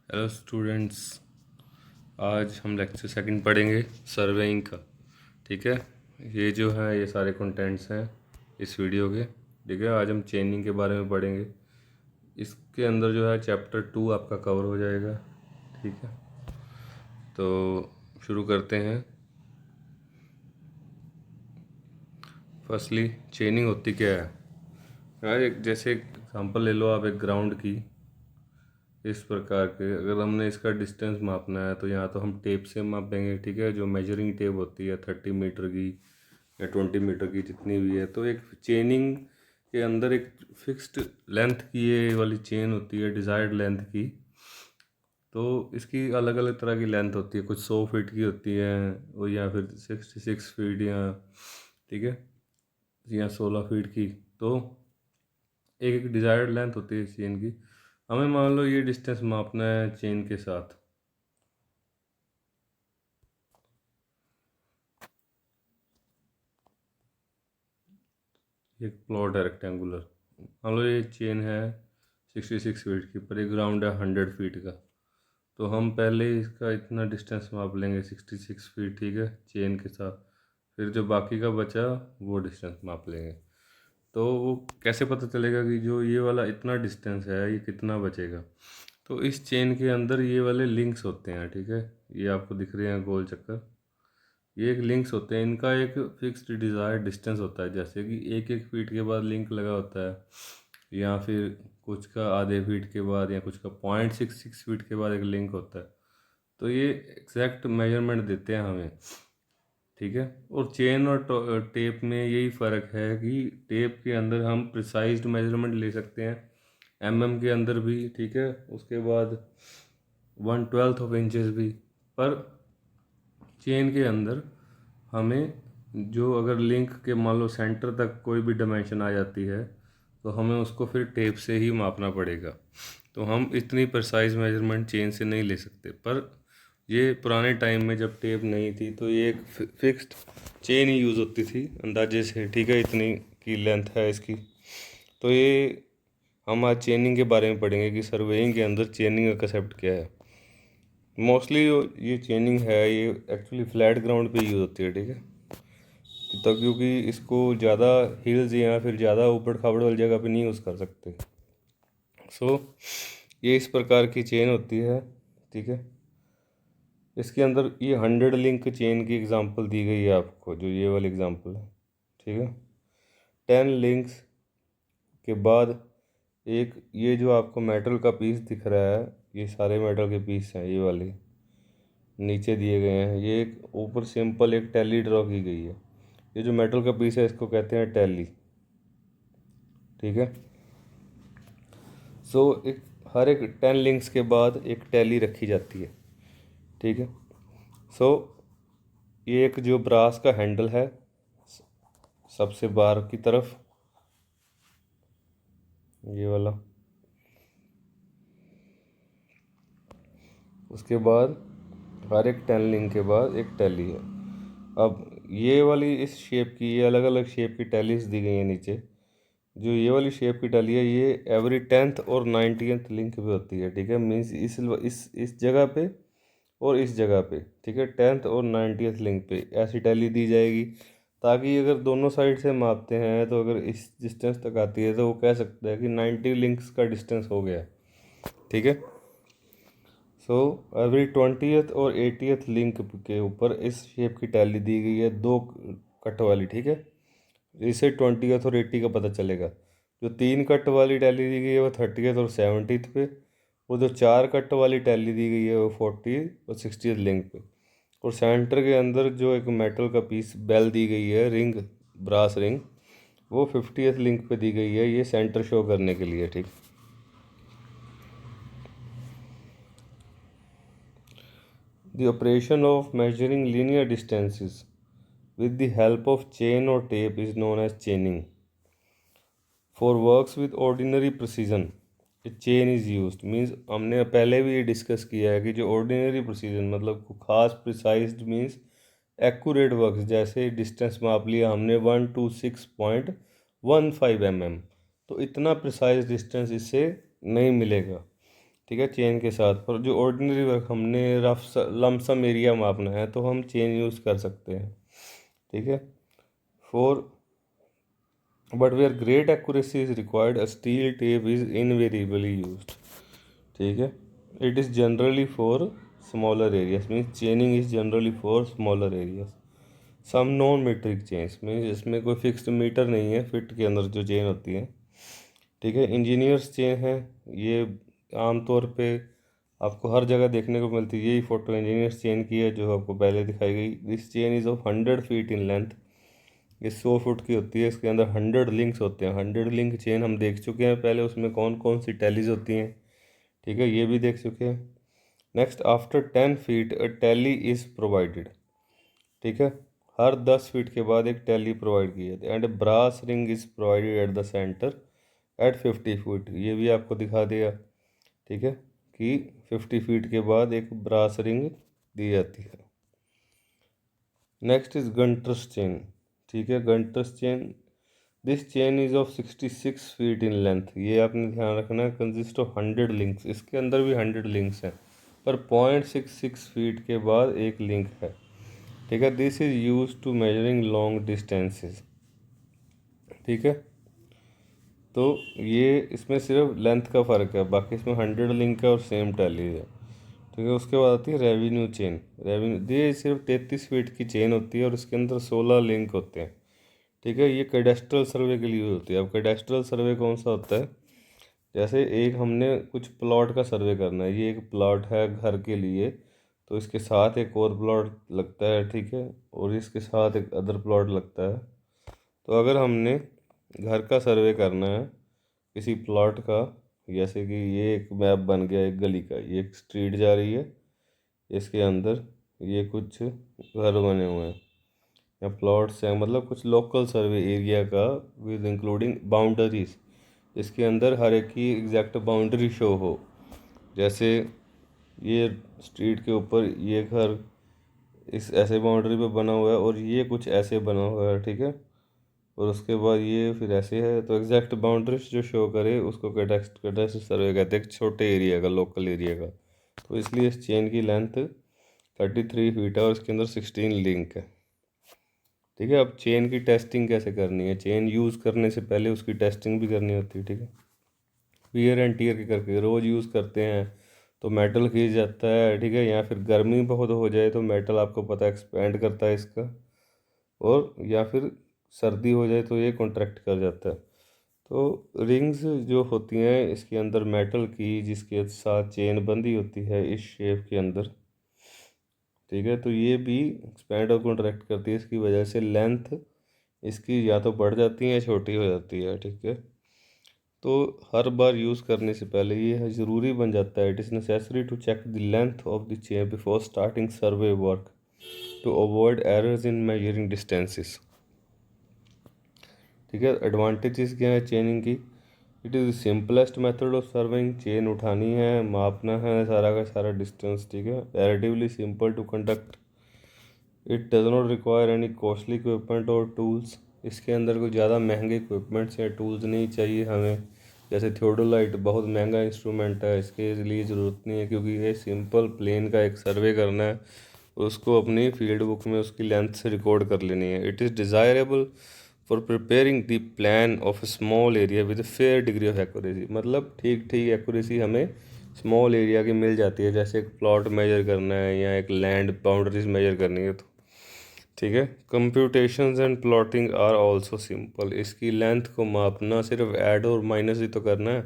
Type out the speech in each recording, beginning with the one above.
Hello students, आज हम lecture second पढ़ेंगे सर्वेइंग का। ठीक है, ये जो है ये सारे कंटेंट्स हैं इस वीडियो के। ठीक है, आज हम चेनिंग के बारे में पढ़ेंगे। इसके अंदर जो है चैप्टर 2 आपका कवर हो जाएगा। ठीक है, तो शुरू करते हैं। फर्स्टली चेनिंग होती क्या है यार, एक जैसे एग्जांपल ले लो आप एक ग्राउंड की। इस प्रकार के अगर हमने इसका डिस्टेंस मापना है तो यहाँ तो हम टेप से मापेंगे। ठीक है, जो मेजरिंग टेप होती है 30 मीटर की या 20 मीटर की जितनी भी है। तो एक चेनिंग के अंदर एक फिक्स्ड लेंथ की ये वाली चेन होती है, डिज़ायर्ड लेंथ की। तो इसकी अलग अलग तरह की लेंथ होती है, कुछ 100 फीट की होती है और या फिर 66 फीट या ठीक है या 16 फीट की। तो एक एक डिज़ायर्ड लेंथ होती है इस चेन की। हमें मान लो ये डिस्टेंस मापना है चेन के साथ। एक प्लॉट है रेक्टेंगुलर, मान लो ये चेन है 66 फीट की, पर ये ग्राउंड है 100 फीट का। तो हम पहले इसका इतना डिस्टेंस माप लेंगे 66 फीट, ठीक है, चेन के साथ। फिर जो बाकी का बचा वो डिस्टेंस माप लेंगे। तो वो कैसे पता चलेगा कि जो ये वाला इतना डिस्टेंस है ये कितना बचेगा। तो इस चेन के अंदर ये वाले लिंक्स होते हैं। ठीक है, ये आपको दिख रहे हैं गोल चक्कर, ये एक लिंक्स होते हैं। इनका एक फिक्स्ड डिज़ायर्ड डिस्टेंस होता है, जैसे कि 1-1 फीट के बाद लिंक लगा होता है, या फिर कुछ का आधे फीट के बाद, या कुछ का 0.66 फीट के बाद एक लिंक होता है। तो ये एग्जैक्ट मेजरमेंट देते हैं हमें। ठीक है, और चेन और टेप में यही फ़र्क है कि टेप के अंदर हम प्रिसाइज्ड मेजरमेंट ले सकते हैं, के अंदर भी। ठीक है, उसके बाद 1/12 भी। पर चेन के अंदर हमें जो अगर लिंक के मान लो सेंटर तक कोई भी डायमेंशन आ जाती है तो हमें उसको फिर टेप से ही मापना पड़ेगा। तो हम इतनी प्रिसाइज मेजरमेंट चेन से नहीं ले सकते। पर ये पुराने टाइम में जब टेप नहीं थी तो ये एक फिक्स्ड चेन ही यूज़ होती थी अंदाजे से। ठीक है, इतनी की लेंथ है इसकी। तो ये हम आज चेनिंग के बारे में पढ़ेंगे कि सर्वेइंग के अंदर चेनिंग का कंसेप्ट क्या है। मोस्टली ये चेनिंग है ये एक्चुअली फ्लैट ग्राउंड पे यूज़ होती है। ठीक है, तो क्योंकि इसको ज़्यादा हिल्स या फिर ज़्यादा ऊबड़ खाबड़ वाली जगह पे नहीं यूज़ कर सकते। सो ये इस प्रकार की चेन होती है। ठीक है, इसके अंदर ये 100 लिंक चेन की एग्जांपल दी गई है आपको, जो ये वाली एग्जांपल है। ठीक है, 10 लिंक्स के बाद एक ये जो आपको मेटल का पीस दिख रहा है, ये सारे मेटल के पीस हैं, ये वाले नीचे दिए गए हैं। ये एक ऊपर सिंपल एक टैली ड्रॉ की गई है। ये जो मेटल का पीस है इसको कहते हैं टैली। ठीक है, सो एक हर एक 10 लिंक्स के बाद एक टैली रखी जाती है। ठीक है, सो ये एक जो ब्रास का हैंडल है सबसे बाहर की तरफ, ये वाला। उसके बाद हर एक 10 लिंक के बाद एक टैली है। अब ये वाली इस शेप की, ये अलग अलग शेप की टैलीज दी गई है नीचे। जो ये वाली शेप की टैली है ये एवरी 10th और 90th लिंक पे होती है। ठीक है, मीन्स इस जगह पे और इस जगह पे। ठीक है, 10th और 90th लिंक पे ऐसी टैली दी जाएगी, ताकि अगर दोनों साइड से मापते हैं तो अगर इस डिस्टेंस तक आती है तो वो कह सकता है कि 90 लिंक्स का डिस्टेंस हो गया। ठीक है, सो एवरी 20th और 80th लिंक के ऊपर इस शेप की टैली दी गई है, 2 कट वाली। ठीक है, इससे 20th और 80 का पता चलेगा। जो 3 कट वाली टैली दी गई है वो 30th और 70th पे, और जो 4 कट वाली टैली दी गई है वो 40 और 60th लिंक पे। और सेंटर के अंदर जो एक मेटल का पीस बेल दी गई है, रिंग, ब्रास रिंग, वो 50th लिंक पे दी गई है, ये सेंटर शो करने के लिए। ठीक, the operation of measuring linear distances with the help of chain or tape is known as chaining. For works with ordinary precision, a chain is used. Means हमने पहले भी ये डिस्कस किया है कि जो ऑर्डिनरी प्रिसीजन मतलब खास प्रिसाइज्ड मीन्स एक्यूरेट वर्क्स, जैसे डिस्टेंस माप लिया हमने 126.15 mm, तो इतना प्रिसाइज डिस्टेंस इससे नहीं मिलेगा। ठीक है, चेन के साथ। पर जो ऑर्डिनरी वर्क हमने रफ लमसम एरिया मापना है तो हम चेन यूज़ कर सकते हैं, ठीक है। For but where great accuracy is required a steel tape is invariably used, ठीक है। It is generally for smaller areas, means chaining is generally for smaller areas. Some non metric chains, means इसमें कोई fixed metre नहीं है, fit के अंदर जो chain होती है, ठीक है। इंजीनियर्स चेन है, ये आमतौर पे आपको हर जगह देखने को मिलती है। यही फोटो इंजीनियर्स चेन की है जो आपको पहले दिखाई गई। This chain is of 100 feet in length, ये 100 फुट की होती है। इसके अंदर 100 लिंक्स होते हैं। 100 लिंक चेन हम देख चुके हैं पहले, उसमें कौन कौन सी टैलीज होती हैं, ठीक है, ये भी देख चुके हैं। Next, after 10 feet a tally is provided, ठीक है। हर 10 फीट के बाद एक टैली प्रोवाइड की जाती है। And brass ring is provided at the centre at 50 feet, ये भी आपको दिखा दिया, ठीक है, कि 50 फीट के बाद एक ब्रास रिंग दी जाती है। नेक्स्ट इज गंटर्स चेन, ठीक है। Gunter's chain, this chain is of 66 feet in length, ये आपने ध्यान रखना है, कंसिस्ट ऑफ 100 लिंक्स। इसके अंदर भी 100 लिंक्स हैं, पर 0.66 फीट के बाद एक लिंक है, ठीक है। This is use to measuring long distances, ठीक है। तो ये इसमें सिर्फ लेंथ का फ़र्क है, बाकी इसमें 100 लिंक है और सेम टैली है, ठीक है। उसके बाद आती है रेवेन्यू चेन। रेवेन्यू ये सिर्फ 33 फीट की चेन होती है और इसके अंदर 16 लिंक होते हैं, ठीक है। ये कैडेस्ट्रल सर्वे के लिए होती है। अब कैडेस्ट्रल सर्वे कौन सा होता है, जैसे एक हमने कुछ प्लॉट का सर्वे करना है, ये एक प्लॉट है घर के लिए, तो इसके साथ एक और प्लॉट लगता है, ठीक है, और इसके साथ एक अदर प्लॉट लगता है। तो अगर हमने घर का सर्वे करना है किसी प्लॉट का, जैसे कि ये एक मैप बन गया एक गली का, ये एक स्ट्रीट जा रही है, इसके अंदर ये कुछ घर बने हुए हैं या प्लॉट्स हैं, मतलब कुछ लोकल सर्वे एरिया का विद इंक्लूडिंग बाउंड्रीज। इसके अंदर हर एक की एग्जैक्ट बाउंड्री शो हो। जैसे ये स्ट्रीट के ऊपर ये घर इस ऐसे बाउंड्री पे बना हुआ है और ये कुछ ऐसे बना हुआ है, ठीक है, और उसके बाद ये फिर ऐसे है। तो एग्जैक्ट बाउंड्रीज जो शो करे उसको कैडेस्ट्रल सर्वे कहते हैं, एक छोटे एरिया का, लोकल एरिया का। तो इसलिए इस चेन की लेंथ 33 फीट है और इसके अंदर 16 लिंक है, ठीक है। अब चेन की टेस्टिंग कैसे करनी है, चेन यूज़ करने से पहले उसकी टेस्टिंग भी करनी होती है, ठीक है। वियर एंड टियर के करके, रोज़ यूज़ करते हैं तो मेटल खींच जाता है, ठीक है, या फिर गर्मी बहुत हो जाए तो मेटल आपको पता है एक्सपेंड करता है इसका, और या फिर सर्दी हो जाए तो ये कॉन्ट्रैक्ट कर जाता है। तो रिंग्स जो होती हैं इसके अंदर मेटल की, जिसके साथ चेन बंधी होती है इस शेप के अंदर, ठीक है, तो ये भी एक्सपैंड और कॉन्ट्रैक्ट करती है। इसकी वजह से लेंथ इसकी या तो बढ़ जाती है या छोटी हो जाती है, ठीक है। तो हर बार यूज़ करने से पहले ये ज़रूरी बन जाता है, it is necessary to check the length of the chain before starting survey work to avoid errors in measuring distances, ठीक है। एडवांटेजेस क्या है चेनिंग की, it is the simplest method of serving, chain उठानी है, मापना है सारा का सारा डिस्टेंस, ठीक है। Relatively simple to conduct, it does not require any costly equipment और टूल्स, इसके अंदर कोई ज़्यादा महंगे इक्विपमेंट्स या टूल्स नहीं चाहिए हमें। जैसे थियोडोलाइट बहुत महंगा इंस्ट्रूमेंट है, इसके लिए ज़रूरत नहीं है, क्योंकि ये सिंपल प्लेन का एक सर्वे करना है, उसको अपनी फील्ड बुक में उसकी लेंथ से रिकॉर्ड कर लेनी है। It is desirable for preparing the plan of A small area with fair degree of accuracy, मतलब ठीक ठीक एक्यूरेसी हमें स्मॉल एरिया की मिल जाती है। जैसे एक प्लॉट मेजर करना है या एक लैंड बाउंड्रीज मेजर करनी है तो, ठीक है। Computations and plotting are also simple, इसकी लेंथ को मापना सिर्फ ऐड और माइनस ही तो करना है।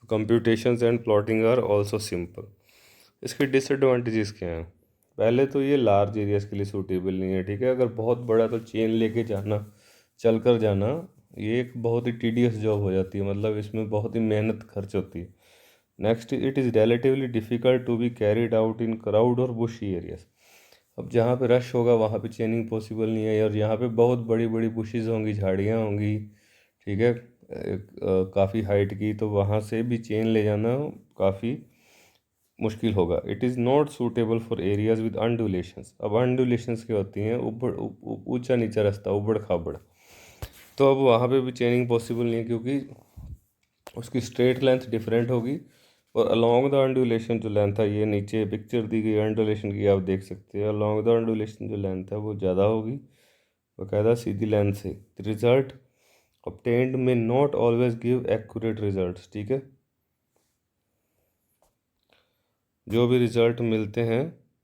Computations and plotting are also simple. इसके डिसएडवांटेजेस क्या हैं, पहले तो ये लार्ज एरियाज़ के लिए सूटेबल नहीं है, ठीक है। अगर बहुत बड़ा तो चेन लेके जाना, चल कर जाना, ये एक बहुत ही टीडियस जॉब हो जाती है, मतलब इसमें बहुत ही मेहनत खर्च होती है। Next, it is relatively difficult to be carried out in crowd और बुशी एरियाज, अब जहाँ पे रश होगा वहाँ पे चेनिंग पॉसिबल नहीं है, और यहाँ पे बहुत बड़ी बड़ी बुशेज़ होंगी, झाड़ियाँ होंगी, ठीक है, काफ़ी हाइट की, तो वहाँ से भी चेन ले जाना काफ़ी मुश्किल होगा। It is not suitable for areas with undulations, अब अनडुलेशंस क्या होती हैं, ऊंचा नीचा रास्ता, उबड़ खाबड़, तो अब वहाँ पे भी चेनिंग पॉसिबल नहीं है, क्योंकि उसकी स्ट्रेट लेंथ डिफरेंट होगी और अलॉन्ग द अंडुलेशन जो लेंथ है, ये नीचे पिक्चर दी गई अंडुलेशन की आप देख सकते हैं, अलॉन्ग द अंडुलेशन जो लेंथ है वो ज़्यादा होगी बाकायदा सीधी लेंथ से। द रिजल्ट ऑब्टेन्ड में not always give accurate results, ठीक है। जो भी रिजल्ट मिलते हैं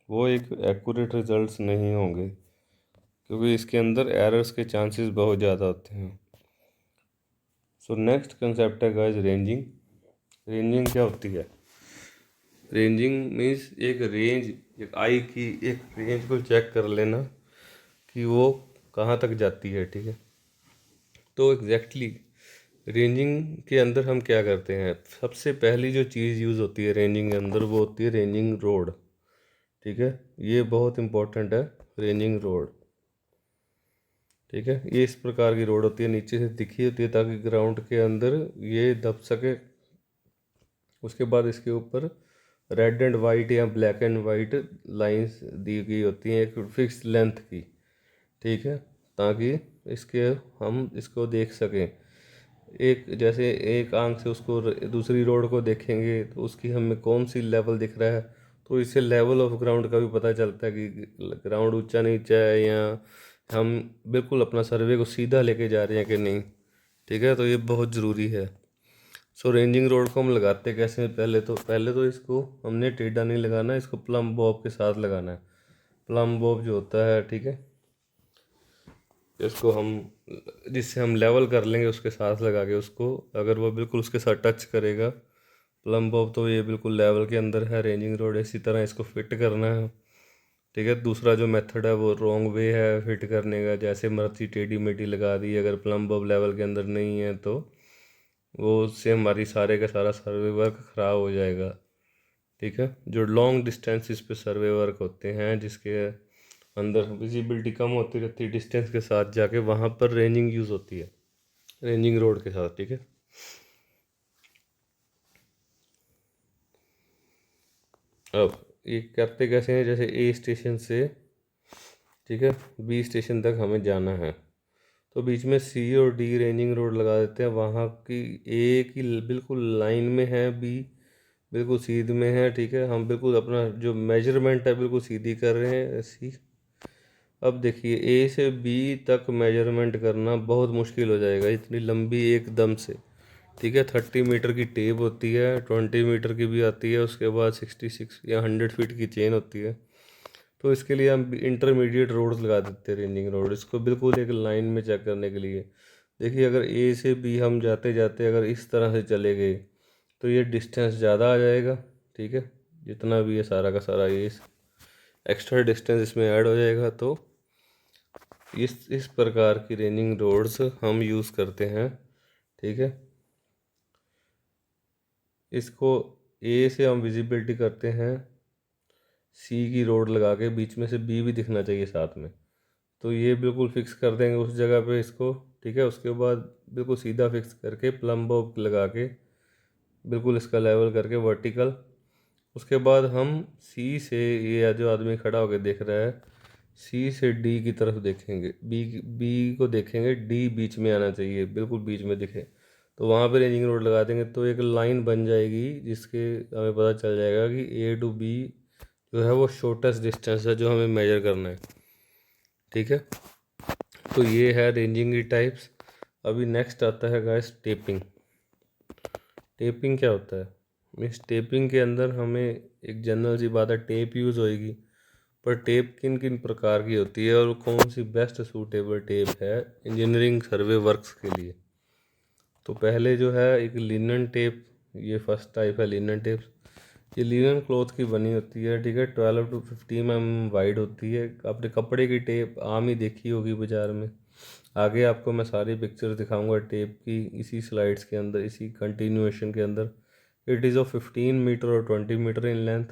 वो एक एक्यूरेट रिजल्ट्स नहीं होंगे, क्योंकि इसके अंदर एरर्स के चांसेस बहुत ज़्यादा होते हैं। सो नेक्स्ट कंसेप्ट है गाइस रेंजिंग। रेंजिंग क्या होती है? रेंजिंग मीन्स एक रेंज, एक आई की एक रेंज को चेक कर लेना कि वो कहाँ तक जाती है, ठीक है। तो एग्जैक्टली रेंजिंग के अंदर हम क्या करते हैं, सबसे पहली जो चीज़ यूज़ होती है रेंजिंग के अंदर वो होती है रेंजिंग रोड, ठीक है। ये बहुत इंपॉर्टेंट है, रेंजिंग रोड, ठीक है। ये इस प्रकार की रोड होती है, नीचे से दिखी होती है ताकि ग्राउंड के अंदर ये दब सके। उसके बाद इसके ऊपर रेड एंड वाइट या ब्लैक एंड वाइट लाइंस दी गई होती हैं एक फिक्स लेंथ की, ठीक है, ताकि इसके हम इसको देख सकें। एक जैसे एक आंख से उसको दूसरी रोड को देखेंगे तो उसकी हमें कौन सी लेवल दिख रहा है, तो इससे लेवल ऑफ ग्राउंड का भी पता चलता है कि ग्राउंड ऊंचा नीचा है या हम बिल्कुल अपना सर्वे को सीधा लेके जा रहे हैं कि नहीं, ठीक है। तो ये बहुत ज़रूरी है। सो रेंजिंग रोड को हम लगाते कैसे हैं, पहले तो इसको हमने टेढ़ा नहीं लगाना, इसको प्लम बॉब के साथ लगाना है। प्लम बॉब जो होता है, ठीक है, इसको हम जिससे हम लेवल कर लेंगे उसके साथ लगा के उसको, अगर वो बिल्कुल उसके साथ टच करेगा प्लम बॉब तो ये बिल्कुल लेवल के अंदर है। रेंजिंग रोड इसी तरह इसको फिट करना है, ठीक है। दूसरा जो मेथड है वो रॉन्ग वे है फिट करने का, जैसे मर्जी टेढ़ी मेढ़ी लगा दी, अगर प्लम बॉब लेवल के अंदर नहीं है तो वो उससे हमारी सारे का सारा सर्वे वर्क ख़राब हो जाएगा, ठीक है। जो लॉन्ग डिस्टेंसेस पे सर्वे वर्क होते हैं जिसके अंदर विजिबिलिटी कम होती रहती है डिस्टेंस के साथ जाके, वहाँ पर रेंजिंग यूज़ होती है, रेंजिंग रोड के साथ, ठीक है। अब ये करते कैसे हैं, जैसे ए स्टेशन से, ठीक है, बी स्टेशन तक हमें जाना है, तो बीच में सी और डी रेंजिंग रोड लगा देते हैं। वहाँ की ए की बिल्कुल लाइन में है, बी बिल्कुल सीध में है, ठीक है। हम बिल्कुल अपना जो मेजरमेंट है बिल्कुल सीधी कर रहे हैं, सी। अब देखिए ए से बी तक मेजरमेंट करना बहुत मुश्किल हो जाएगा इतनी लंबी एकदम से, ठीक है। 30 मीटर की टेप होती है, 20 मीटर की भी आती है, उसके बाद 66 या 100 फीट की चेन होती है। तो इसके लिए हम इंटरमीडिएट रोड्स लगा देते हैं, रेंजिंग रोड, इसको बिल्कुल एक लाइन में चेक करने के लिए। देखिए अगर ए से बी हम जाते जाते अगर इस तरह से चले गए तो ये डिस्टेंस ज़्यादा आ जाएगा, ठीक है। जितना भी है सारा का सारा ये एक्स्ट्रा डिस्टेंस इसमें ऐड हो जाएगा। तो इस प्रकार की रेंजिंग रोड्स हम यूज़ करते हैं, ठीक है। इसको ए से हम विजिबिलिटी करते हैं सी की रोड लगा के, बीच में से बी भी दिखना चाहिए साथ में, तो ये बिल्कुल फिक्स कर देंगे उस जगह पे इसको, ठीक है। उसके बाद बिल्कुल सीधा फिक्स करके प्लम बॉब लगा के बिल्कुल इसका लेवल करके वर्टिकल। उसके बाद हम सी से, ये जो आदमी खड़ा होकर देख रहा है, सी से डी की तरफ देखेंगे, बी बी को देखेंगे, डी बीच में आना चाहिए, बिल्कुल बीच में दिखे, तो वहाँ पे रेंजिंग रोड लगा देंगे तो एक लाइन बन जाएगी जिसके हमें पता चल जाएगा कि ए टू बी जो है वो शॉर्टेस्ट डिस्टेंस है जो हमें मेजर करना है, ठीक है। तो ये है रेंजिंग की टाइप्स। अभी नेक्स्ट आता है गाइस टेपिंग। टेपिंग क्या होता है? मीन्स टेपिंग के अंदर हमें एक जनरल सी बात है, टेप यूज़ होएगी, पर टेप किन किन प्रकार की होती है और कौन सी बेस्ट सूटेबल टेप है इंजीनियरिंग सर्वे वर्क्स के लिए। तो पहले जो है एक लिनन टेप, ये फर्स्ट टाइप है लिनन टेप। ये लिनन क्लॉथ की बनी होती है, ठीक है, 12 to 15 mm वाइड होती है। आपने कपड़े की टेप आम ही देखी होगी बाज़ार में। आगे आपको मैं सारी पिक्चर दिखाऊंगा टेप की इसी स्लाइड्स के अंदर, इसी कंटिन्यूएशन के अंदर। इट इज़ ऑफ 15 मीटर और 20 metre in length.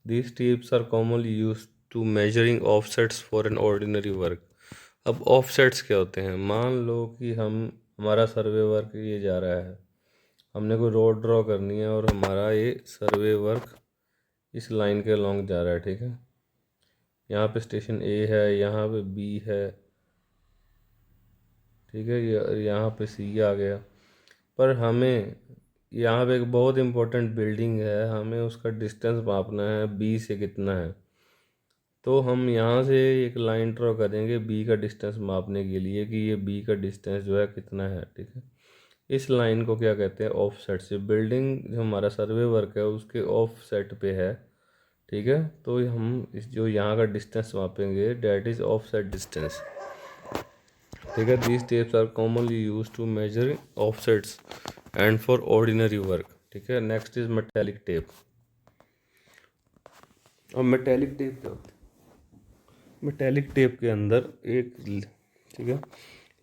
These tapes are commonly used to measuring offsets for an ordinary work। अब offsets क्या होते हैं? मान लो कि हमारा सर्वे वर्क ये जा रहा है, हमने कोई रोड ड्रॉ करनी है और हमारा ये सर्वे वर्क इस लाइन के लॉन्ग जा रहा है, ठीक है। यहाँ पे स्टेशन ए है, यहाँ पे बी है, ठीक है, यहाँ पे सी आ गया। पर हमें यहाँ पे एक बहुत इम्पोर्टेंट बिल्डिंग है, हमें उसका डिस्टेंस मापना है बी से कितना है। तो हम यहाँ से एक लाइन ड्रॉ करेंगे बी का डिस्टेंस मापने के लिए कि ये बी का डिस्टेंस जो है कितना है, ठीक है। इस लाइन को क्या कहते हैं, ऑफ सेट से। बिल्डिंग जो हमारा सर्वे वर्क है उसके ऑफ सेट पे है, ठीक है। तो हम इस जो यहाँ का डिस्टेंस मापेंगे that is offset distance, ठीक है। These tapes are commonly use to measure offsets and for ordinary work, ठीक है। Next is metallic tape. और मेटेलिक टेप क्या होता है, मेटेलिक टेप के अंदर एक, ठीक है,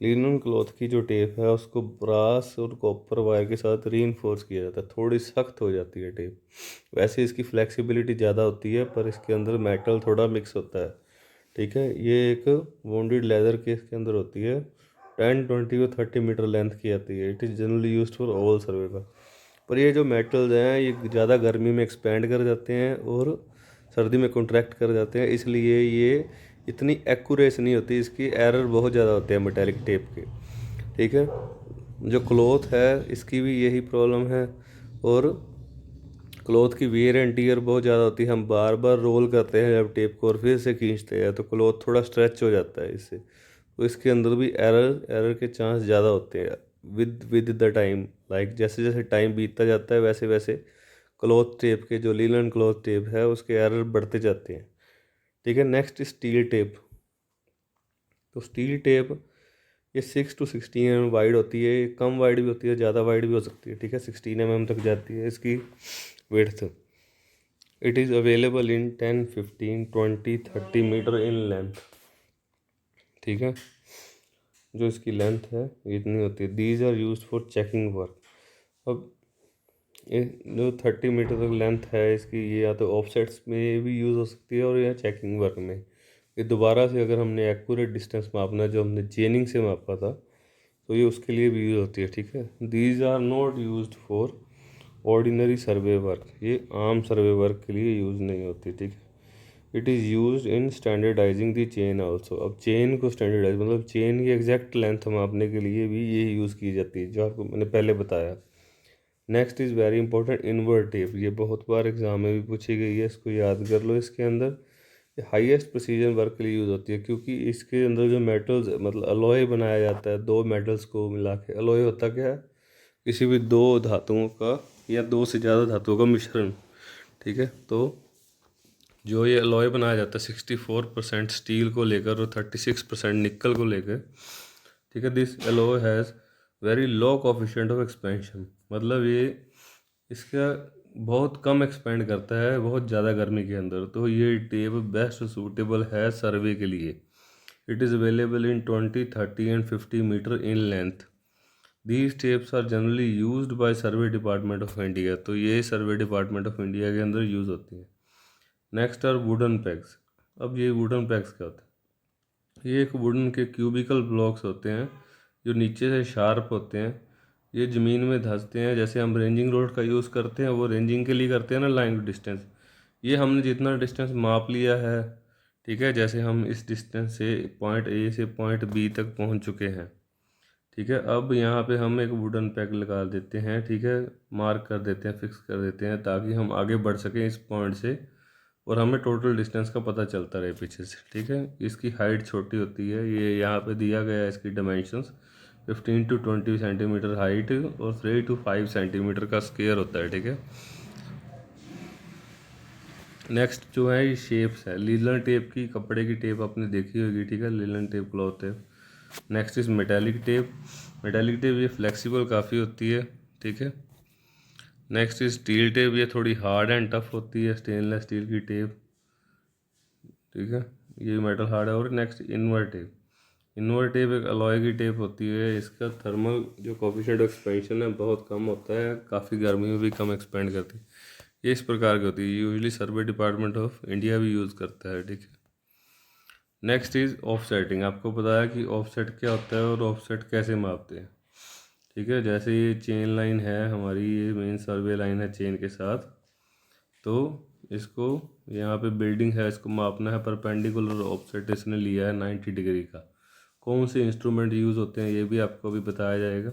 लिनन क्लॉथ की जो टेप है उसको ब्रास और कॉपर वायर के साथ रीइंफोर्स किया जाता है, थोड़ी सख्त हो जाती है टेप। वैसे इसकी फ्लेक्सिबिलिटी ज़्यादा होती है पर इसके अंदर मेटल थोड़ा मिक्स होता है, ठीक है। ये एक वोंडेड लेदर के इसके अंदर होती है, 10, 20 और 30 मीटर लेंथ की आती है। It is generally used for all survey पर ये जो मेटल्स हैं ये ज़्यादा गर्मी में एक्सपेंड कर जाते हैं और सर्दी में कॉन्ट्रैक्ट कर जाते हैं, इसलिए ये इतनी एक्यूरेस नहीं होती, इसकी एरर बहुत ज़्यादा होते हैं मेटेलिक टेप के, ठीक है। जो क्लॉथ है इसकी भी यही प्रॉब्लम है और क्लॉथ की वेयर एंड टीयर बहुत ज़्यादा होती है। हम बार बार रोल करते हैं जब टेप को और फिर से खींचते हैं तो क्लॉथ थोड़ा स्ट्रेच हो जाता है इससे, तो इसके अंदर भी एरर के चांस ज़्यादा होते हैं विद द टाइम। लाइक जैसे जैसे टाइम बीतता जाता है वैसे वैसे क्लॉथ टेप के जो लिनन क्लॉथ टेप है उसके एरर बढ़ते जाते हैं, ठीक है। Next steel tape. तो स्टील टेप ये 6 to 16 mm वाइड होती है, ये कम वाइड भी होती है, ज़्यादा वाइड भी हो सकती है, ठीक है। 16 mm तक जाती है इसकी width. It is available in 10, 15, 20, 30 metre in length, ठीक है। जो इसकी लेंथ है इतनी होती है। These are use for checking work. अब ये जो 30 मीटर तक लेंथ है इसकी, ये या तो ऑफसेट्स में भी यूज़ हो सकती है और या चेकिंग वर्क में। ये दोबारा से अगर हमने एक्यूरेट डिस्टेंस मापना जो हमने चेनिंग से मापा था तो ये उसके लिए भी यूज़ होती है, ठीक है। These are not used for ordinary survey work, ये आम सर्वे वर्क के लिए यूज़ नहीं होती, ठीक है। It is use in standardising the chain also. अब चेन को स्टैंडर्डाइज मतलब चेन की एग्जैक्ट लेंथ मापने के लिए भी ये यूज़ की जाती है जो आपको मैंने पहले बताया। Next is very important invar tape. ये बहुत बार एग्जाम में भी पूछी गई है, इसको याद कर लो। इसके अंदर ये हाईएस्ट प्रिसीजन वर्क के लिए यूज़ होती है क्योंकि इसके अंदर जो मेटल्स मतलब अलॉय बनाया जाता है दो मेटल्स को मिला के। अलॉय होता क्या है, किसी भी दो धातुओं का या दो से ज़्यादा धातुओं का मिश्रण, ठीक है। तो जो ये अलॉय बनाया जाता है 64% स्टील को लेकर और 36% निकल को लेकर, ठीक है। This alloy has very low coefficient of expansion, मतलब ये इसका बहुत कम एक्सपेंड करता है बहुत ज़्यादा गर्मी के अंदर, तो ये टेप बेस्ट सूटेबल है सर्वे के लिए। It is available in 20, 30 and 50 metre in length. These tapes are generally used by survey department of India, तो ये सर्वे डिपार्टमेंट ऑफ इंडिया के अंदर यूज़ होती है। Next are wooden pegs. अब ये वुडन पैक्स क्या होता है, ये एक वुडन के क्यूबिकल ब्लॉक्स होते हैं जो नीचे से शार्प होते हैं, ये ज़मीन में धंसते हैं। जैसे हम रेंजिंग रोड का यूज़ करते हैं वो रेंजिंग के लिए करते हैं ना, लाइन डिस्टेंस। ये हमने जितना डिस्टेंस माप लिया है, ठीक है, जैसे हम इस डिस्टेंस से पॉइंट ए से पॉइंट बी तक पहुंच चुके हैं, ठीक है। अब यहाँ पे हम एक वुडन पैक लगा देते हैं, ठीक है, मार्क कर देते हैं, फिक्स कर देते हैं ताकि हम आगे बढ़ सकें इस पॉइंट से और हमें टोटल डिस्टेंस का पता चलता रहे पीछे से, ठीक है। इसकी हाइट छोटी होती है, ये यहाँ पे दिया गया है इसकी डायमेंशंस 15 to 20 सेंटीमीटर हाइट और 3 to 5 सेंटीमीटर का स्क्वायर होता है, ठीक है। नेक्स्ट जो है ये शेप्स है। लीलन टेप की, कपड़े की टेप आपने देखी होगी, ठीक है, linen tape, cloth tape. Next is metallic tape. Metallic tape ये फ्लेक्सिबल काफ़ी होती है, ठीक है। नेक्स्ट इज स्टील टेप, ये थोड़ी हार्ड एंड टफ होती है, स्टेनलेस स्टील की टेप, ठीक है, ये मेटल हार्ड है। और next invar tape. Invar tape एक अलॉय की टेप होती है, इसका थर्मल जो कोफिशिएंट ऑफ एक्सपेंशन है बहुत कम होता है, काफ़ी गर्मी में भी कम एक्सपेंड करती है। ये इस प्रकार की होती है, usually survey department of India भी यूज़ करता है, ठीक है। Next is offsetting. आपको पता है कि ऑफसेट क्या होता है और ऑफसेट कैसे मापते हैं, ठीक है। जैसे ये चेन लाइन है हमारी, ये मेन सर्वे लाइन है चेन के साथ, तो इसको यहाँ पे बिल्डिंग है, इसको मापना है परपेंडिकुलर ऑफसेट इसने लिया है 90 डिग्री का। कौन से इंस्ट्रूमेंट यूज़ होते हैं ये भी आपको अभी बताया जाएगा।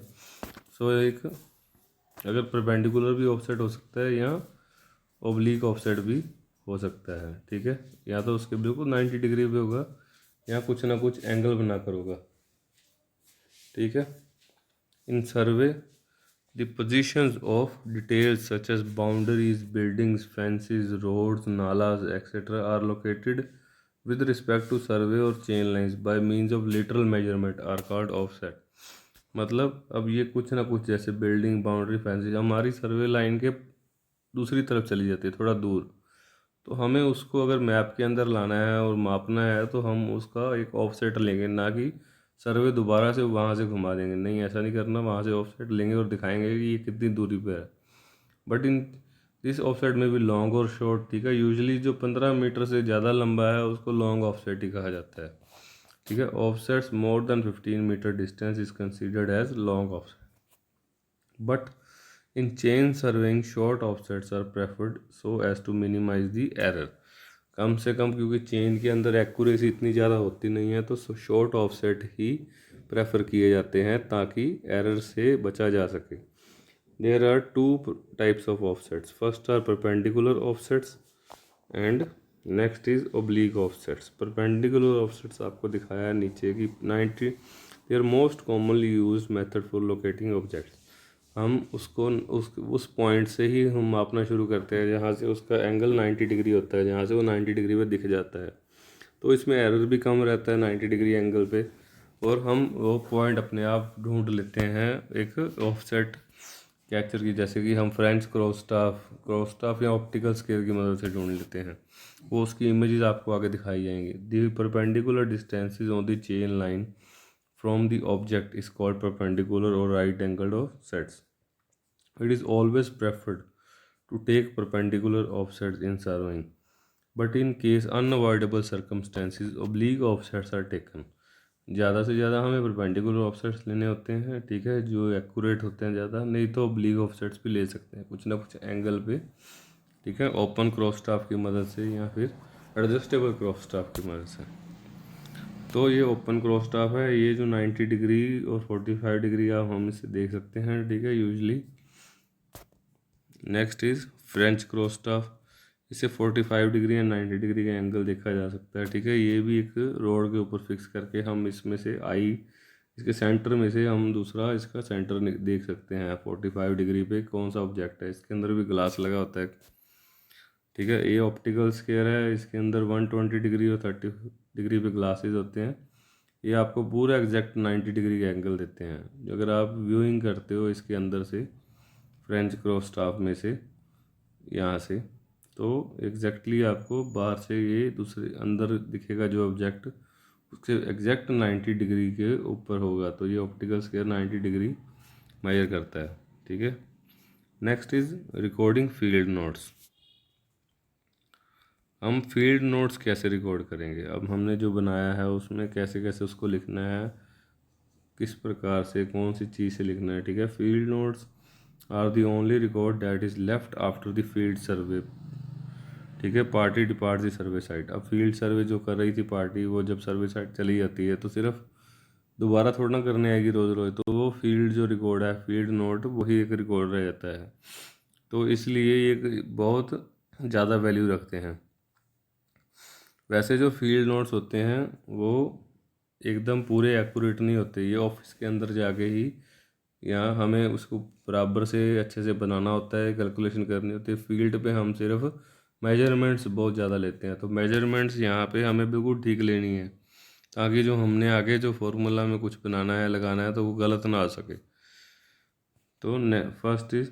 सो एक अगर परपेंडिकुलर भी ऑफसेट हो सकता है या ओब्लिक ऑफसेट भी हो सकता है, ठीक है। या तो उसके बिल्कुल 90 डिग्री पे होगा या कुछ ना कुछ एंगल बनाकर होगा, ठीक है। In survey the positions of details such as boundaries, buildings, fences, roads, nalas etcetera are located with respect to survey और chain lines by means of literal measurement are called offset। मतलब अब ये कुछ ना कुछ जैसे बिल्डिंग, बाउंड्री, फेंसेज हमारी सर्वे line के दूसरी तरफ चली जाती है थोड़ा दूर, तो हमें उसको अगर मैप के अंदर लाना है और मापना है तो हम उसका एक ऑफसेट लेंगे, ना कि सर्वे दोबारा से वहाँ से घुमा देंगे। नहीं, ऐसा नहीं करना, वहाँ से ऑफसेट लेंगे और दिखाएंगे कि ये कितनी दूरी पर है। बट इन दिस ऑफसेट में भी लॉन्ग और शॉर्ट, ठीक है। यूजुअली जो 15 मीटर से ज़्यादा लंबा है उसको लॉन्ग ऑफसेट ही कहा जाता है, ठीक है। Offsets more than 15 metre distance is considered as long offset, but in chain surveying short offsets are preferred so as to minimise the error. कम से कम, क्योंकि चेन के अंदर एक्यूरेसी इतनी ज़्यादा होती नहीं है, तो शॉर्ट ऑफसेट ही प्रेफर किए जाते हैं ताकि एरर से बचा जा सके। There are two types of offsets. First are perpendicular offsets and next is oblique offsets। perpendicular offsets आपको दिखाया है नीचे की 90, they are most commonly used method for locating objects। हम उसको उस पॉइंट से ही हम मापना शुरू करते हैं जहाँ से उसका एंगल 90 डिग्री होता है, जहाँ से वो 90 डिग्री पे दिख जाता है, तो इसमें एरर भी कम रहता है 90 डिग्री एंगल पे, और हम वो पॉइंट अपने आप ढूंढ लेते हैं एक ऑफसेट कैचर की, जैसे कि हम फ्रेंच क्रॉसस्टाफ या ऑप्टिकल स्केल की मदद से ढूंढ लेते हैं। वो उसकी इमेजेस आपको आगे दिखाई जाएंगी। The perpendicular distances on the chain line from the object is called perpendicular और right angled offsets. It is always preferred to take perpendicular offsets in surveying, but in case unavoidable circumstances oblique offsets are taken. ज़्यादा से ज़्यादा हमें perpendicular offsets लेने होते हैं, ठीक है, जो एक्यूरेट होते हैं ज़्यादा, नहीं तो ओब्लिक ऑफसेट्स भी ले सकते हैं कुछ ना कुछ एंगल पे, ठीक है, ओपन क्रॉस स्टाफ की मदद से या फिर एडजस्टेबल क्रॉस स्टाफ की मदद से। तो ये ओपन क्रॉस स्टाफ है, ये जो 90 डिग्री और 45 डिग्री आप हम इसे देख सकते हैं, ठीक है, usually. Next is French cross staff. इसे 45 डिग्री या 90 डिग्री का एंगल देखा जा सकता है, ठीक है। ये भी एक रोड के ऊपर फिक्स करके हम इसमें से इसके सेंटर में से हम दूसरा इसका सेंटर देख सकते हैं 45 डिग्री पे कौन सा ऑब्जेक्ट है। इसके अंदर भी ग्लास लगा होता है, ठीक है। ये ऑप्टिकल स्केयर है, इसके अंदर 120 डिग्री और 30 डिग्री पे ग्लासेस होते हैं। ये आपको पूरा एग्जैक्ट 90 डिग्री का एंगल देते हैं। अगर आप व्यूइंग करते हो इसके अंदर से फ्रेंच क्रॉस स्टाफ में से यहाँ से, तो एग्जैक्टली आपको बाहर से ये दूसरे अंदर दिखेगा जो ऑब्जेक्ट, उसके एग्जैक्ट 90 डिग्री के ऊपर होगा। तो ये ऑप्टिकल स्केयर 90 डिग्री मेजर करता है, ठीक है। Next is recording field notes. हम फील्ड नोट्स कैसे रिकॉर्ड करेंगे? अब हमने जो बनाया है उसमें कैसे कैसे उसको लिखना है, किस प्रकार से, कौन सी चीज़ से लिखना है, ठीक है। Field notes are the only record that is left after the field survey, ठीक है। Party depart the survey site. अब फील्ड सर्वे जो कर रही थी पार्टी, वो जब सर्वे साइट चली जाती है तो सिर्फ दोबारा थोड़ा ना करने आएगी रोज़ रोज़, तो वो फील्ड जो रिकॉर्ड है, फील्ड नोट, वही एक रिकॉर्ड रह जाता है। तो इसलिए ये बहुत ज़्यादा वैल्यू रखते हैं। वैसे जो फील्ड नोट्स होते हैं वो एकदम पूरे एक्यूरेट नहीं होते, ये ऑफिस के अंदर जाके ही, यहाँ हमें उसको बराबर से अच्छे से बनाना होता है, कैलकुलेशन करनी होती है। फील्ड पे हम सिर्फ मेजरमेंट्स बहुत ज़्यादा लेते हैं, तो मेजरमेंट्स यहाँ पे हमें बिल्कुल ठीक लेनी है ताकि जो हमने आगे जो फार्मूला में कुछ बनाना है, लगाना है, तो वो गलत ना आ सके। तो first is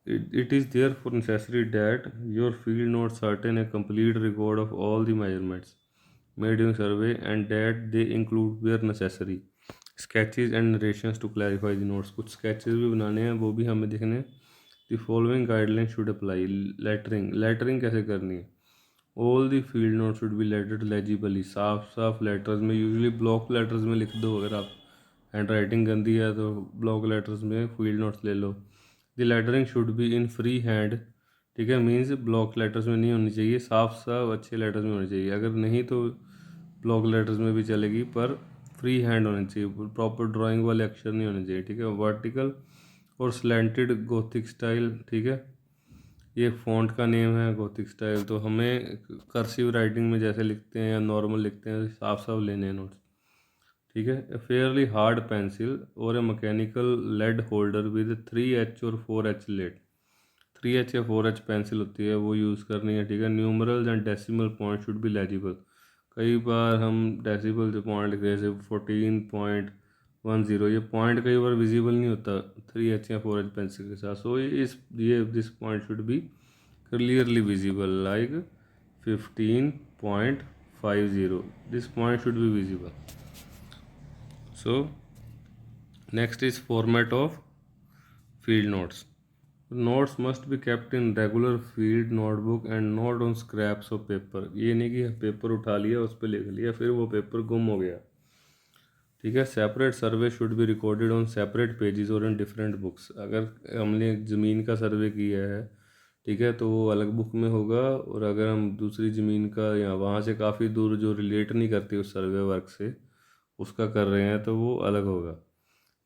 it is therefore necessary that your field notes certain a complete record of all the measurements made during survey and that they include where necessary sketches and narrations to clarify the notes। कुछ sketches भी बनाने हैं, वो भी हमें देखने। the following guidelines should apply। lettering कैसे करनी है? all the field notes should be lettered legibly। साफ साफ लेटर्स में, यूजुअली ब्लॉक लेटर्स में लिख दो। अगर आप हैंड राइटिंग गंदी है तो ब्लॉक लेटर्स में फील्ड नोट्स ले लो। The lettering should be in free hand, ठीक है, मीन्स ब्लॉक लेटर्स में नहीं होनी चाहिए, साफ साफ अच्छे लेटर्स में होनी चाहिए। अगर नहीं तो ब्लॉक लेटर्स में भी चलेगी, पर फ्री हैंड होने चाहिए, प्रॉपर ड्राइंग वाले अक्षर नहीं होने चाहिए, ठीक है। वर्टिकल और स्लैंटेड गोथिक स्टाइल, ठीक है। ये फ़ॉन्ट का नेम है गोथिक स्टाइल। तो हमें कर्सिव राइटिंग में जैसे लिखते हैं या नॉर्मल लिखते हैं साफ साफ लेने हैं नोट्स, ठीक है। ए फेयरली हार्ड पेंसिल और a mechanical lead holder with 3H और 4H लेड। 3H या 4H पेंसिल होती है वो यूज़ करनी है, ठीक है। Numerals and decimal point should be legible. कई बार हम डेसिबल जो पॉइंट लिख रहे जैसे 14.10, ये पॉइंट कई बार विजिबल नहीं होता 3H या 4H पेंसिल के साथ। सो ये this point should be clearly visible like 15.50, this point should be visible. So next is format of field notes. Notes must be kept in regular field notebook and not on scraps of paper. ये नहीं कि paper उठा लिया उस पर लिख लिया फिर वो पेपर गुम हो गया, ठीक है। Separate survey should be recorded on separate pages और इन डिफरेंट बुक्स। अगर हमने ज़मीन का सर्वे किया है, ठीक है, तो वो अलग बुक में होगा, और अगर हम दूसरी ज़मीन का या वहाँ से काफ़ी दूर जो रिलेट नहीं करती उस सर्वे वर्क से उसका कर रहे हैं तो वो अलग होगा,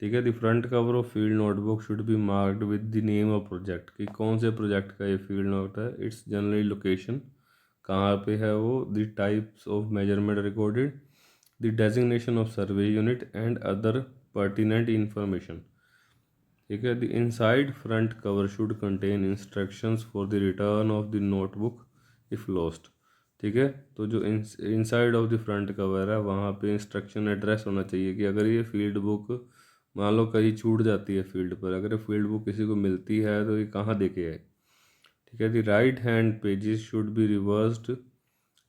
ठीक है। The front cover of field notebook should be marked with the name of project, कि कौन से प्रोजेक्ट का ये फील्ड नोट है, इट्स जनरली लोकेशन कहाँ पे है वो, the types of measurement recorded, the designation of survey unit and other pertinent information, ठीक है। The inside front cover should contain instructions for the return of the notebook if lost, ठीक है। तो जो inside of the front cover है वहाँ पे instruction address होना चाहिए कि अगर ये फील्ड बुक मान लो कहीं छूट जाती है फील्ड पर, अगर फील्ड बुक किसी को मिलती है तो ये कहाँ दे के आए, ठीक है। The right hand pages should be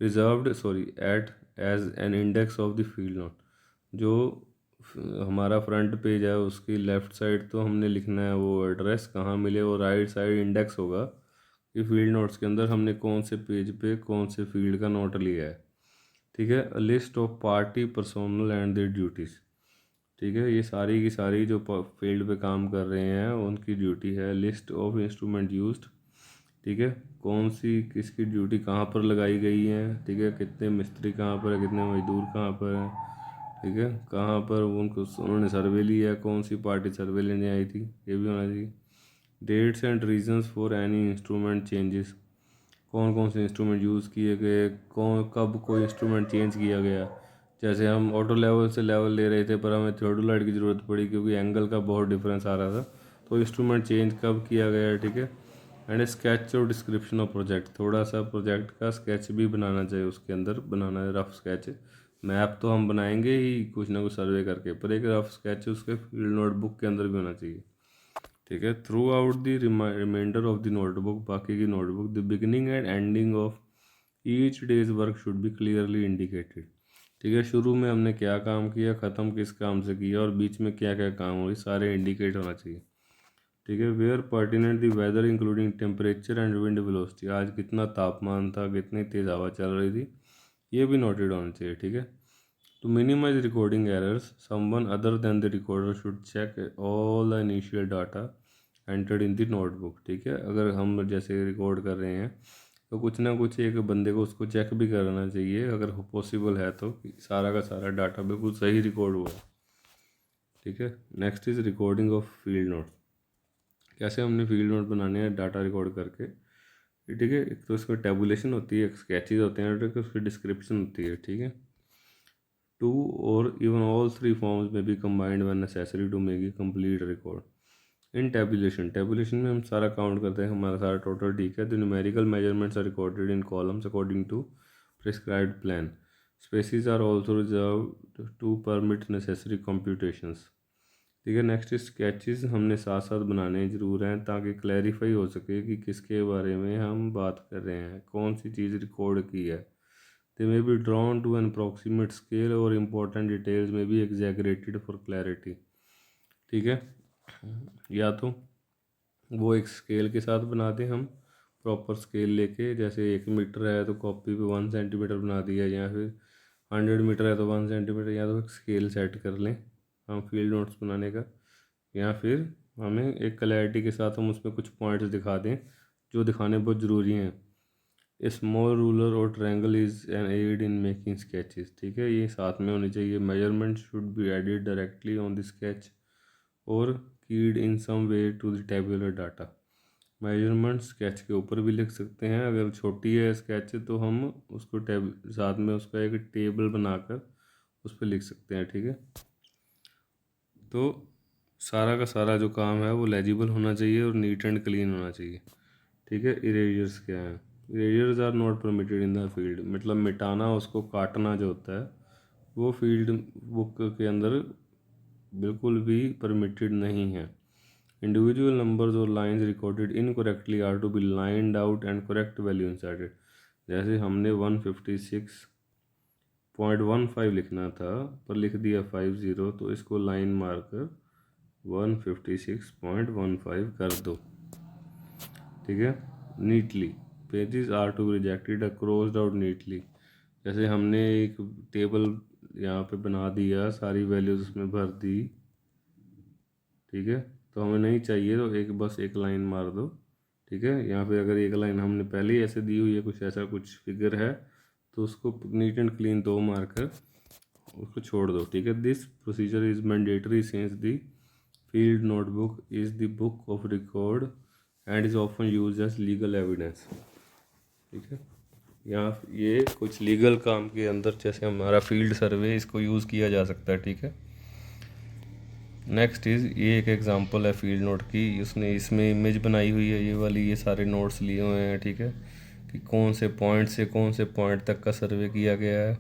reserved at as an index of the field note. जो हमारा फ्रंट पेज है उसकी लेफ़्ट साइड तो हमने लिखना है वो एड्रेस कहाँ मिले, और राइट साइड इंडेक्स होगा कि फील्ड नोट्स के अंदर हमने कौन से पेज पे कौन से फील्ड का नोट लिया है, ठीक है। A list of party personnel and their duties, ठीक है। ये सारी की सारी जो फील्ड पे काम कर रहे हैं उनकी ड्यूटी है। लिस्ट ऑफ इंस्ट्रूमेंट यूज्ड, ठीक है, कौन सी किसकी ड्यूटी कहाँ पर लगाई गई है, ठीक है। कितने मिस्त्री कहाँ पर है, कितने मजदूर कहाँ पर हैं, ठीक है। कहाँ पर उन्होंने सर्वे लिया है, कौन सी पार्टी सर्वे लेने आई थी, ये भी होना चाहिए। Dates and reasons for any instrument changes, कौन कौन से इंस्ट्रूमेंट यूज़ किए गए, कौन कब कोई इंस्ट्रूमेंट चेंज किया गया। जैसे हम ऑटो लेवल से लेवल ले रहे थे पर हमें थियोडोलाइट की ज़रूरत पड़ी क्योंकि एंगल का बहुत डिफरेंस आ रहा था, तो इंस्ट्रूमेंट चेंज कब किया गया, ठीक है। एंड स्केच और डिस्क्रिप्शन ऑफ प्रोजेक्ट, थोड़ा सा प्रोजेक्ट का स्केच भी बनाना चाहिए, उसके अंदर बनाना है रफ स्केच। मैप तो हम बनाएंगे ही कुछ ना कुछ सर्वे करके, पर एक रफ स्केच उसके फील्ड नोटबुक के अंदर भी होना चाहिए, ठीक है। Throughout the remainder of the notebook, बाकी की notebook, the beginning and ending of each day's work should be clearly indicated, ठीक है। शुरू में हमने क्या काम किया, ख़त्म किस काम से किया, और बीच में क्या क्या काम हुई, सारे इंडिकेट होना चाहिए, ठीक है। Where pertinent the weather including temperature and wind velocity, आज कितना तापमान था, कितनी तेज़ हवा चल रही थी, ये भी नोटेड होना चाहिए, ठीक है। To minimise recording errors, someone other than the recorder should check all the initial data entered in the notebook, ठीक है। अगर हम जैसे रिकॉर्ड कर रहे हैं तो कुछ ना कुछ एक बंदे को उसको चेक भी करना चाहिए अगर पॉसिबल है तो, कि सारा का सारा डाटा बिल्कुल सही रिकॉर्ड हुआ है, ठीक है। Next is recording of field note, कैसे हमने फील्ड नोट बनाने हैं डाटा रिकॉर्ड करके, ठीक है। एक तो उसमें टेबुलेशन होती है, एक स्केचेज होते हैं, और एक उसकी डिस्क्रिप्शन होती है, ठीक है। Two or even all three forms में be combined when necessary to make a complete record. इन टेबुलेशन में हम सारा काउंट करते हैं, हमारा सारा टोटल, ठीक है। The numerical measurements are recorded in columns according to prescribed plan. Spaces are also reserve to permit necessary computations, ठीक है। नेक्स्ट स्केचेस हमने साथ साथ बनाने ज़रूर हैं ताकि क्लैरिफाई हो सके कि किसके बारे में हम बात कर रहे हैं, कौन सी चीज़ रिकॉर्ड की है। They may be drawn to an approximate scale और important details may be exaggerated for clarity, ठीक है। या तो वो एक स्केल के साथ बना दें हम, प्रॉपर स्केल लेके, जैसे 1 मीटर है तो कॉपी पे 1 सेंटीमीटर बना दिया, या फिर 100 मीटर है तो 1 सेंटीमीटर, या तो एक स्केल सेट कर लें हम फील्ड नोट्स बनाने का, या फिर हमें एक क्लैरिटी के साथ हम उसमें कुछ पॉइंट्स दिखा दें जो दिखाने बहुत ज़रूरी हैं। स्मॉल रूलर और triangle is an aid in making sketches. ठीक है, ये साथ में होनी चाहिए। Measurement should be added directly on the sketch और keyed in some way to the tabular data. Measurement sketch के ऊपर भी लिख सकते हैं। अगर छोटी है स्केच तो हम उसको साथ में उसका एक टेबल बनाकर उस पर लिख सकते हैं। ठीक है, तो सारा का सारा जो काम है वो लेजिबल होना चाहिए और नीट एंड क्लीन होना चाहिए। ठीक है, इरेजर्स क्या है? Erasers are not permitted in the field, मतलब मिटाना, उसको काटना जो होता है वो फील्ड बुक के अंदर बिल्कुल भी परमिटेड नहीं है। इंडिविजुअल नंबर्स और lines recorded incorrectly are to be lined out and correct value inserted. जैसे हमने 156.15 लिखना था पर लिख दिया 50, तो इसको लाइन मारकर 156.15 कर दो। ठीक है, neatly pages are to be rejected crossed out neatly. जैसे हमने एक टेबल यहाँ पे बना दिया, सारी वैल्यूज उसमें भर दी। ठीक है, तो हमें नहीं चाहिए तो बस एक लाइन मार दो। ठीक है, यहाँ पे अगर एक लाइन हमने पहले ही ऐसे दी हुई है, कुछ ऐसा कुछ फिगर है, तो उसको नीट एंड क्लीन 2 मारकर उसको छोड़ दो। ठीक है, this procedure is mandatory since the field notebook is the book of record and is often use as legal evidence. ठीक है, यहाँ ये कुछ लीगल काम के अंदर जैसे हमारा फील्ड सर्वे, इसको यूज़ किया जा सकता है। ठीक है, नेक्स्ट इज़, ये एक एग्जांपल है फील्ड नोट की। उसने इसमें इमेज बनाई हुई है, ये वाली, ये सारे नोट्स लिए हुए हैं। ठीक है, कि कौन से पॉइंट से कौन से पॉइंट तक का सर्वे किया गया है।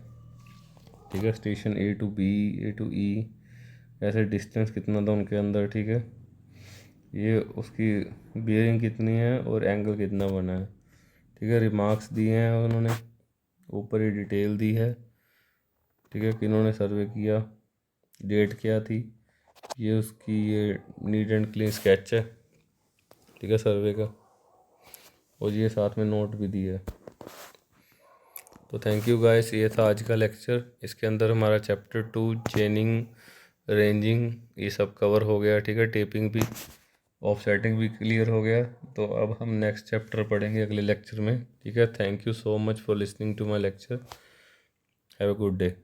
ठीक है, station A to B, A to E, ऐसे डिस्टेंस कितना था उनके अंदर। ठीक है, ये उसकी बियरिंग कितनी है और एंगल कितना बना है। ठीक है, रिमार्क्स दिए हैं उन्होंने, ऊपर ही डिटेल दी है। ठीक है, कि इन्होंने सर्वे किया, डेट क्या थी, ये उसकी ये नीट एंड क्लीन स्केच है। ठीक है, सर्वे का, और ये साथ में नोट भी दिया है। तो थैंक यू गाइस, ये था आज का लेक्चर। इसके अंदर हमारा चैप्टर 2 चेनिंग, रेंजिंग, ये सब कवर हो गया। ठीक है, टेपिंग भी, ऑफसेटिंग भी क्लियर हो गया। तो अब हम नेक्स्ट चैप्टर पढ़ेंगे अगले लेक्चर में। ठीक है, thank you so much for listening to my lecture. Have a good day.